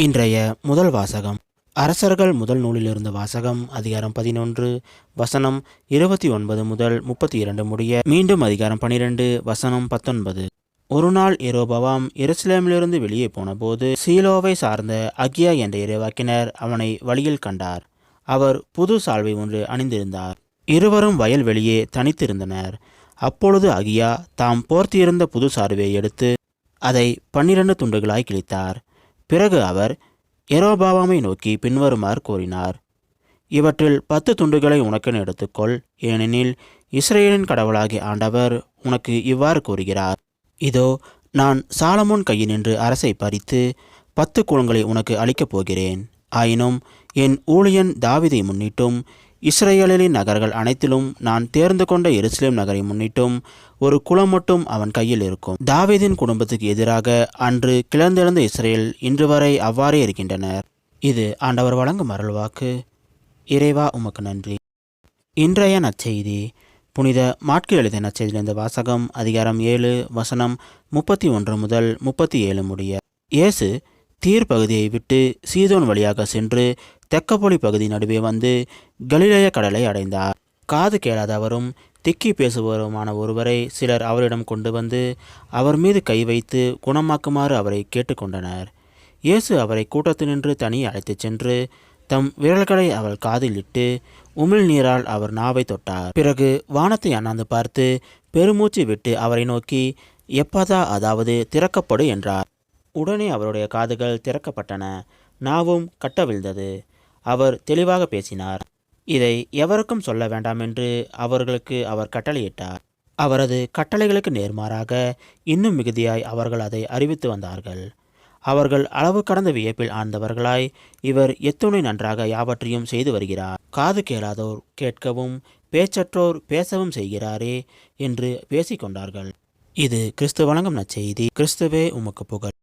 இன்றைய முதல் வாசகம் அரசர்கள் முதல் நூலிலிருந்து வாசகம். அதிகாரம் 11 வசனம் 29 முதல் 32 முடிய. மீண்டும் அதிகாரம் 12 வசனம் 19. ஒரு நாள் யெரொபெயாம் எருசலேமிலிருந்து வெளியே போனபோது சீலோவை சார்ந்த அகியா என்ற இறைவாக்கினர் அவனை வழியில் கண்டார். அவர் புது சால்வை ஒன்று அணிந்திருந்தார். இருவரும் வயல் வெளியே தனித்திருந்தனர். அப்பொழுது அகியா தாம் போர்த்தியிருந்த புது சால்வையை எடுத்து அதை 12 துண்டுகளாய் கிழித்தார். பிறகு அவர் யெரொபெயாமை நோக்கி பின்வருமாறு கூறினார்: இவற்றில் 10 துண்டுகளை உனக்கென எடுத்துக்கொள். ஏனெனில் இஸ்ரவேலின் கடவுளாகிய ஆண்டவர் உனக்கு இவ்வாறு கூறுகிறார்: இதோ, நான் சாலமோன் கையினின்று அரசை பறித்து 10 குலங்களை உனக்கு அளிக்கப் போகிறேன். ஆயினும் என் ஊழியன் தாவீதை முன்னிட்டும் இஸ்ரவேலின் நகர்கள் அனைத்திலும் நான் தேர்ந்து கொண்ட எருசலேம் நகரை முன்னிட்டும் ஒரு குலம் மட்டும் அவன் கையில் இருக்கும். தாவீதின் குடும்பத்துக்கு எதிராக அன்று கிளர்ந்தெழுந்த இஸ்ரவேல் இன்று வரை அவ்வாறே இருக்கின்றனர். இது ஆண்டவர் வழங்கும் அருள்வாக்கு. இறைவா, உமக்கு நன்றி. இன்றைய நற்செய்தி புனித மாற்கு எழுதிய நற்செய்தியிலிருந்து வாசகம். அதிகாரம் 7 வசனம் 31 முதல் 37 முடிய. இயேசு தீர் பகுதியை விட்டு சீதோன் வழியாக சென்று தெக்கப்பொலி பகுதி நடுவே வந்து கலிலேய கடலை அடைந்தார். காது கேளாதவரும் திக்கி பேசுபவருமான ஒருவரை சிலர் அவரிடம் கொண்டு வந்து அவர் மீது கை வைத்து குணமாக்குமாறு அவரை கேட்டுக்கொண்டனர். இயேசு அவரை கூட்டத்தினின்று தனியே அழைத்துச் சென்று தம் விரல்களை அவர் காதில் இட்டு உமிழ் நீரால் அவர் நாவை தொட்டார். பிறகு வானத்தை அண்ணாந்து பார்த்து பெருமூச்சு விட்டு அவரை நோக்கி எப்பதா, அதாவது திறக்கப்படு என்றார். உடனே அவருடைய காதுகள் திறக்கப்பட்டன, நாவும் கட்டவிழ்ந்தது. அவர் தெளிவாக பேசினார். இதை எவருக்கும் சொல்ல வேண்டாம் என்று அவர்களுக்கு அவர் கட்டளையிட்டார். அவரது கட்டளைகளுக்கு நேர்மாறாக இன்னும் மிகுதியாய் அவர்கள் அதை அறிவித்து வந்தார்கள். அவர்கள் அளவு கடந்த வியப்பில் ஆழ்ந்தவர்களாய், இவர் எத்துணை நன்றாக யாவற்றையும் செய்து வருகிறார், காது கேளாதோர் கேட்கவும் பேச்சற்றோர் பேசவும் செய்கிறாரே என்று பேசிக்கொண்டார்கள். இது கிறிஸ்து வழங்கும் நற்செய்தி. கிறிஸ்துவே உமக்கு புகழ்.